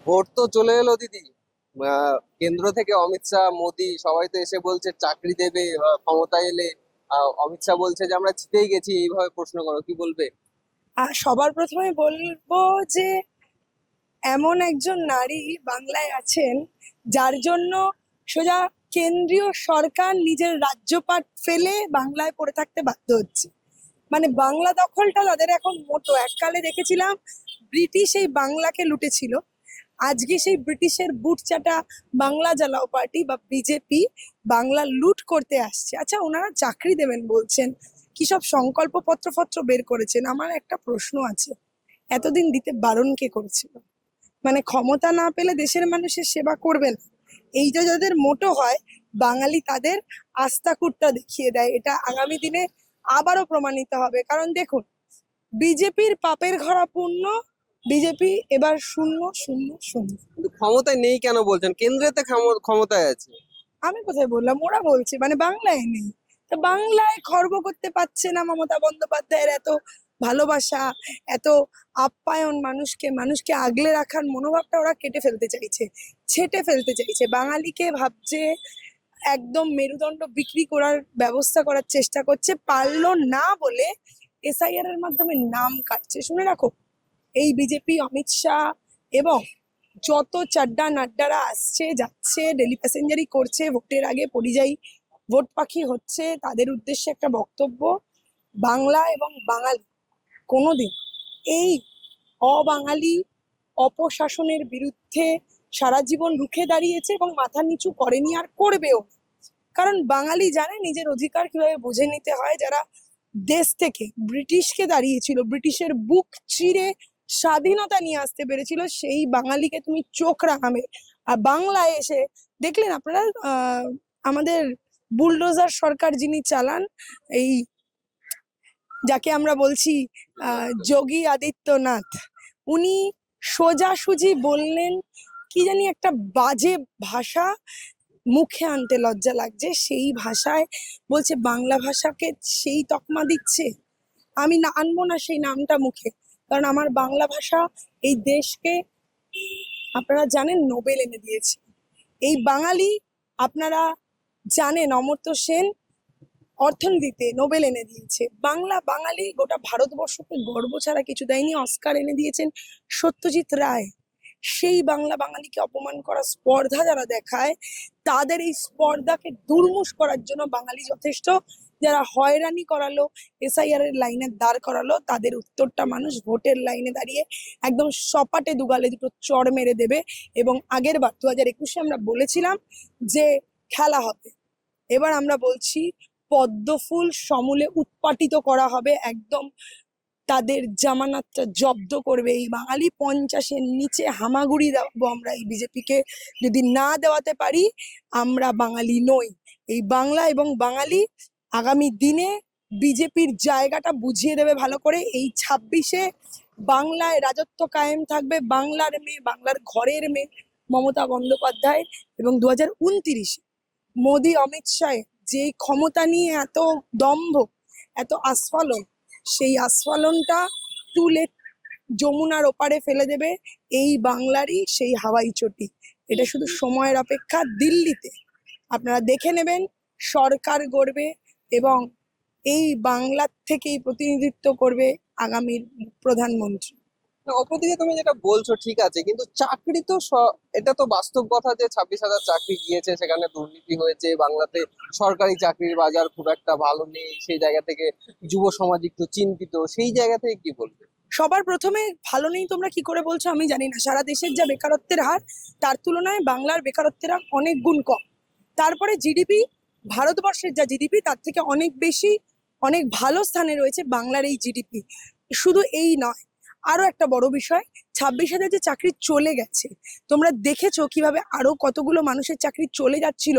Vote তো চলে এলো দিদি। কেন্দ্র থেকে অমিত শাহ, মোদি সবাই তো এসে বলছে চাকরি দেবে ক্ষমতায় এলে। অমিত শাহ বলছে যে আমরা জিতেই গেছি, এইভাবে প্রশ্ন করো, কি বলবে? সবার প্রথমে বলবো যে এমন একজন নারী বাংলায় আছেন যার জন্য সোজা কেন্দ্রীয় সরকার নিজের রাজ্যপাট ফেলে বাংলায় পড়ে থাকতে বাধ্য হচ্ছে। মানে বাংলা দখলটা তাদের এখন মোটো। এককালে দেখেছিলাম ব্রিটিশ এই বাংলাকে লুটেছিল, আজকে সেই ব্রিটিশের বুট চাটা বাংলা জ্বালাও পার্টি বা বিজেপি বাংলা লুট করতে আসছে। আচ্ছা, ওনারা চাকরি দেবেন বলছেন, কি সব সংকল্প পত্র ফত্র বের করেছেন? আমার একটা প্রশ্ন আছে, এতদিন দিতে বারণ কে করেছিল? মানে ক্ষমতা না পেলে দেশের মানুষের সেবা করবে না, এইটা যাদের মোটো হয়, বাঙালি তাদের আস্থা কুটটা দেখিয়ে দেয়। এটা আগামী দিনে আবারও প্রমাণিত হবে। কারণ দেখুন, বিজেপির পাপের ঘরা পূর্ণ, বিজেপি এবার শূন্য শূন্য শূন্য। কিন্তু ক্ষমতায় নেই কেন বলছেন? কেন্দ্রেতে ক্ষমতায় আছে। আমি কোথায় বললাম? ওরা বলছে মানে বাংলায় নেই। তা বাংলায় খর্ব করতে পারছে না মমতা বন্দ্যোপাধ্যায়ের এত ভালোবাসা, এত আপ্যায়ন, মানুষকে মানুষকে আগলে রাখার মনোভাবটা ওরা কেটে ফেলতে চাইছে, ছেঁটে ফেলতে চাইছে। বাঙালিকে ভাবছে একদম মেরুদণ্ড বিক্রি করার ব্যবস্থা করার চেষ্টা করছে, পারলো না বলে এসআইআর এর মাধ্যমে নাম কাটছে। শুনে রাখো, এই বিজেপি, অমিত শাহ এবং যত চাড্ডা নাড্ডারা আসছে যাচ্ছে, ডেলি প্যাসেঞ্জারি করছে, ভোটের আগে পরিযায়ী ভোট পাখি হচ্ছে, তাদের উদ্দেশ্যে একটা বক্তব্য: বাংলা এবং বাঙালি কোনোদিন এই অবাঙালি অপশাসনের বিরুদ্ধে সারা জীবন রুখে দাঁড়িয়েছে এবং মাথা নিচু করেনি, আর করবেও না। কারণ বাঙালি জানে নিজের অধিকার কিভাবে বুঝে নিতে হয়। যারা দেশ থেকে ব্রিটিশকে দাঁড়িয়েছিল, ব্রিটিশের বুক চিরে স্বাধীনতা নিয়ে আসতে পেরেছিল, সেই বাঙালিকে তুমি চোখ রাঙাবে। আর বাংলায় এসে দেখলেন আপনারা, আমাদের বুলডোজার সরকার যিনি চালান, এই যাকে আমরা বলছি যোগী আদিত্যনাথ, উনি সোজাসুজি বললেন, কি জানি একটা বাজে ভাষা, মুখে আনতে লজ্জা লাগছে সেই ভাষায় বলছে, বাংলা ভাষাকে সেই তকমা দিচ্ছে। আমি না আনবো না সেই নামটা মুখে, কারণ আমার বাংলা ভাষা এই দেশকে, আপনারা জানেন, নোবেল এনে দিয়েছে এই বাঙালি। আপনারা জানেন অমর্ত্য সেন অর্থনীতিতে নোবেল এনে দিয়েছে। বাংলা বাঙালি গোটা ভারতবর্ষকে গর্ব ছাড়া কিছু দেয়নি। অস্কার এনে দিয়েছেন সত্যজিৎ রায়। সেই বাংলা বাঙালিকে অপমান করার স্পর্ধা যারা দেখায়, তাদের এই স্পর্ধাকে দুর্মুষ করার জন্য বাঙালি যথেষ্ট। যারা হয়রানি করালো, এসআইআর এর লাইনে দাঁড় করালো, তাদের উত্তরটা মানুষ ভোটের লাইনে দাঁড়িয়ে একদম সপাটে দুগালে দুটো চড় মেরে দেবে। এবং আগের বার 2021-এ আমরা বলেছিলাম যে খেলা হবে, এবার আমরা বলছি পদ্মফুল সমূলে উৎপাটিত করা হবে, একদম তাদের জামানতটা জব্দ করবে এই বাঙালি। 50-এর নিচে হামাগুড়ি দেবো আমরা এই বিজেপিকে। যদি না দেওয়াতে পারি, আমরা বাঙালি নই। এই বাংলা এবং বাঙালি আগামী দিনে বিজেপির জায়গাটা বুঝিয়ে দেবে ভালো করে। এই 26-এ বাংলায় রাজত্ব কায়েম থাকবে, বাংলার মেয়ে, বাংলার ঘরের মেয়ে মমতা বন্দ্যোপাধ্যায়। এবং 2029-এ মোদি অমিত শাহ যে ক্ষমতা নিয়ে এত দম্ভ, এত আস্ফালন, সেই আস্ফালনটা তুলে যমুনার ওপারে ফেলে দেবে এই বাংলারই সেই হাওয়াই চটি। এটা শুধু সময়ের অপেক্ষা। দিল্লিতে আপনারা দেখে নেবেন, সরকার গড়বে এবং এই বাংলার থেকেই প্রতিনিধিত্ব করবে আগামীর প্রধানমন্ত্রী। না, অপরদিকে তুমি যেটা বলছো ঠিক আছে, কিন্তু চাকরি তো এটা তো বাস্তব কথা যে 26,000 চাকরি গিয়েছে, সেখানে দুর্নীতি হয়েছে বাংলাতে। সরকারি চাকরির বাজার খুব একটা ভালো নেই, সেই জায়গা থেকে যুব সমাজ একটু চিন্তিত, সেই জায়গা থেকে কি বলবে? সবার প্রথমে, ভালো নেই তোমরা কি করে বলছো আমি জানি না। সারা দেশের যা বেকারত্বের হার, তার তুলনায় বাংলার বেকারত্বের হার অনেক গুণ কম। তারপরে জিডিপি, ভারতবর্ষের যা জিডিপি তার থেকে অনেক বেশি, অনেক ভালো স্থানে রয়েছে বাংলার এই জিডিপি। শুধু এই নয়, আরো একটা বড় বিষয়, 26,000 যে চাকরি চলে গেছে, তোমরা দেখেছো কিভাবে আরো কতগুলো মানুষের চাকরি চলে যাচ্ছিল।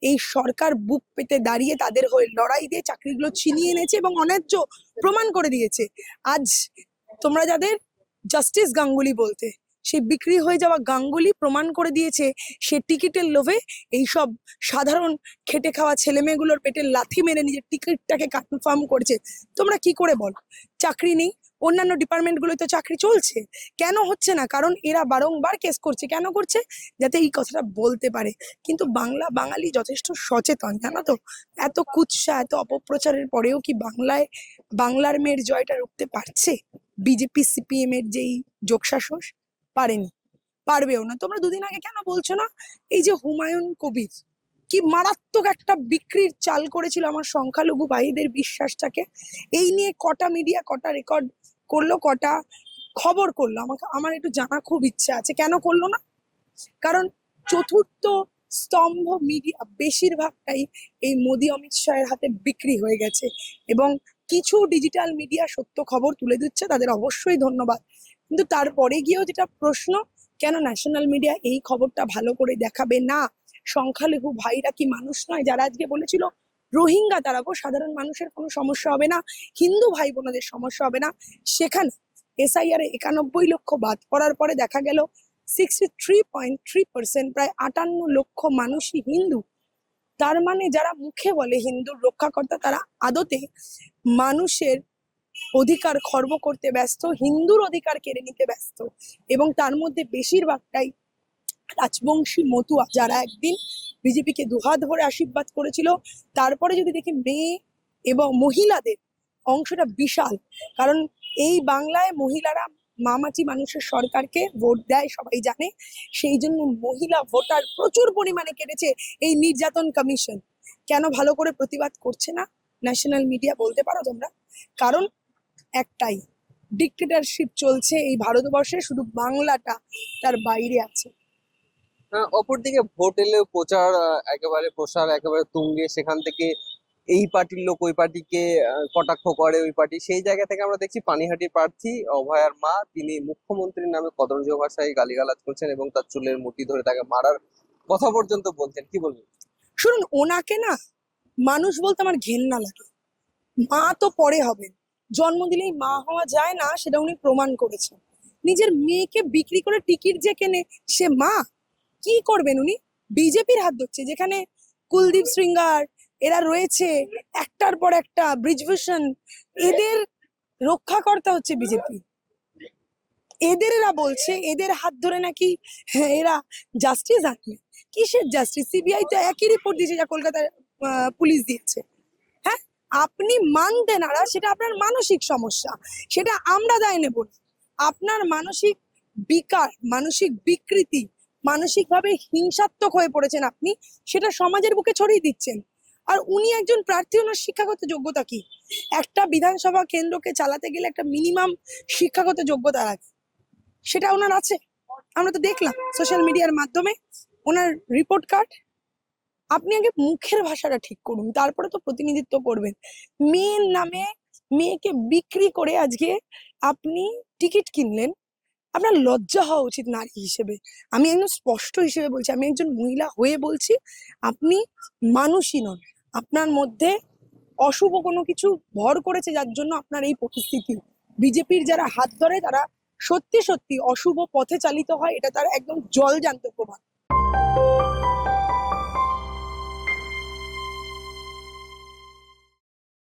এই সরকার বুক পেতে দাঁড়িয়ে তাদের হয়ে লড়াই দিয়ে চাকরিগুলো ছিনিয়ে এনেছে এবং অন্যায্য প্রমাণ করে দিয়েছে। আজ তোমরা যাদের জাস্টিস গাঙ্গুলি বলতে, সেই বিক্রি হয়ে যাওয়া গাঙ্গুলি প্রমাণ করে দিয়েছে সে টিকিটের লোভে এইসব সাধারণ খেটে খাওয়া ছেলে মেয়েগুলোর পেটে লাথি মেরে নিজের টিকিটটাকে কনফার্ম করেছে। তোমরা কি করে বলো চাকরি নেই? অন্যান্য ডিপার্টমেন্টগুলোয় তো চাকরি চলছে, কেন হচ্ছে না? কারণ এরা বারংবার কেস করছে। কেন করছে? যাতে এই কথাটা বলতে পারে। কিন্তু বাঙালি যথেষ্ট সচেতন, জানো তো? এত কুৎসা, এত অপপ্রচারের পরেও কি বাংলার মেয়ের জয়টা রুখতে পারছে বিজেপি সিপিএম এর যেই যোগসাজশ? পারেনি, পারবেও না। তোমরা দুদিন আগে কেন বলছো না এই যে হুমায়ুন কবির কি মারাত্মক একটা বিক্রির চাল করেছিল আমার সংখ্যালঘু ভাইদের বিশ্বাসটাকে? এই নিয়ে কটা মিডিয়া কটা রেকর্ড করলো, কটা খবর করলো? আমার একটু জানা খুব ইচ্ছা আছে, কেন করলো না? কারণ চতুর্থ স্তম্ভ মিডিয়া বেশিরভাগটাই এই মোদি অমিত শাহের হাতে বিক্রি হয়ে গেছে, এবং কিছু ডিজিটাল মিডিয়া সত্য খবর তুলে দিচ্ছে, তাদের অবশ্যই ধন্যবাদ। কিন্তু তারপরে গিয়েও যেটা প্রশ্ন, কেন ন্যাশনাল মিডিয়া এই খবরটা ভালো করে দেখাবে না? সংখ্যালঘু ভাইরা কি মানুষ নয়? যারা আজকে বলেছিল রোহিঙ্গা তাড়াবো, সাধারণ মানুষের কোনো সমস্যা হবে না, হিন্দু ভাই বোনদের সমস্যা হবে না, সেখানে এসআইআর 91 লক্ষ বাদ পড়ার পরে দেখা গেল 63.3%, প্রায় 58 লক্ষ মানুষই হিন্দু। তার মানে যারা মুখে বলে হিন্দুর রক্ষাকর্তা, তারা আদতে মানুষের অধিকার খর্ব করতে ব্যস্ত, হিন্দুর অধিকার কেড়ে নিতে ব্যস্ত। এবং তার মধ্যে বেশিরভাগটাই রাজবংশী মতুয়া, যারা একদিন বিজেপিকে দুহাত ভরে আশীর্বাদ করেছিল। তারপরে যদি দেখি মেয়ে এবং মহিলাদের অংশটা বিশাল, কারণ এই বাংলায় মহিলারা মামাটি মানুষের সরকারকে ভোট দেয়, সবাই জানে। সেই জন্য মহিলা ভোটার প্রচুর পরিমাণে কেটেছে এই নির্যাতন কমিশন। কেন ভালো করে প্রতিবাদ করছে না ন্যাশনাল মিডিয়া, বলতে পারো তোমরা? কারণ একটাই, ডিক্টেটরশিপ চলছে এই ভারতবর্ষে, শুধু বাংলাটা তার বাইরে আছে। অপরদিকে ভোট এলেও প্রসার একেবারে তুঙ্গে, সেখান থেকে এই পার্টির লোক ওই পার্টিকে কটাক্ষ করে, ওই পার্টি। সেই জায়গা থেকে আমরা দেখছি পানিহাটির প্রার্থী অভয়ার মা, তিনি মুখ্যমন্ত্রীর নামে কদর্য ভাষায় গালিগালাজ করছেন এবং তার চুলের মুঠি ধরে তাকে মারার কথা পর্যন্ত বলছেন। কি বলবেন? শুনুন, ওনাকে না মানুষ বলতে আমার ঘেন্না লাগে। মা তো পরে হবেন, জন্ম দিলেই মা হওয়া যায় না, সেটা উনি প্রমাণ করেছেন। নিজের মেয়েকে বিক্রি করে টিকিট যে কেনে, সে মা? কি করবেন উনি? বিজেপির হাত ধরছে, যেখানে কুলদীপ শ্রীঙ্গার এরা রয়েছে, একটার পর একটা, ব্রিজভূষণ, এদের রক্ষাকর্তা হচ্ছে বিজেপি। এরা বলছে এদের হাত ধরে নাকি এরা জাস্টিস আনবে। কিসের জাস্টিস? সিবিআই তো একই রিপোর্ট দিয়েছে যা কলকাতার পুলিশ দিয়েছে। হ্যাঁ, আপনি মানতে নারাজ, সেটা আপনার মানসিক সমস্যা, সেটা আমরা দায় নেব না। আপনার মানসিক বিকার, মানসিক বিকৃতি, মানসিকভাবে হিংসাত্মক হয়ে পড়েছেন আপনি, সেটা সমাজের বুকে ছড়িয়ে দিচ্ছেন। আর উনি একজন প্রার্থী, ওনার শিক্ষাগত যোগ্যতা কি? একটা বিধানসভা কেন্দ্রকে চালাতে গেলে একটা মিনিমাম শিক্ষাগত যোগ্যতা লাগে, সেটা ওনার আছে? আমরা তো দেখলাম সোশ্যাল মিডিয়ার মাধ্যমে ওনার রিপোর্ট কার্ড। আপনি আগে মুখের ভাষাটা ঠিক করুন, তারপরে তো প্রতিনিধিত্ব করবেন। মেয়ের নামে মেয়েকে বিক্রি করে আজকে আপনি টিকিট কিনলেন, আপনার লজ্জা হওয়া উচিত নারী হিসেবে। আমি একদম স্পষ্ট হিসেবে বলছি, আমি একজন মহিলা হয়ে বলছি, আপনি মানুষই নন। আপনার মধ্যে অশুভ কোনো কিছু ভর করেছে, যার জন্য আপনার এই পরিস্থিতি। বিজেপির যারা হাত ধরে তারা সত্যি সত্যি অশুভ পথে চালিত হয়, এটা তার একদম জলজান্ত প্রমাণ।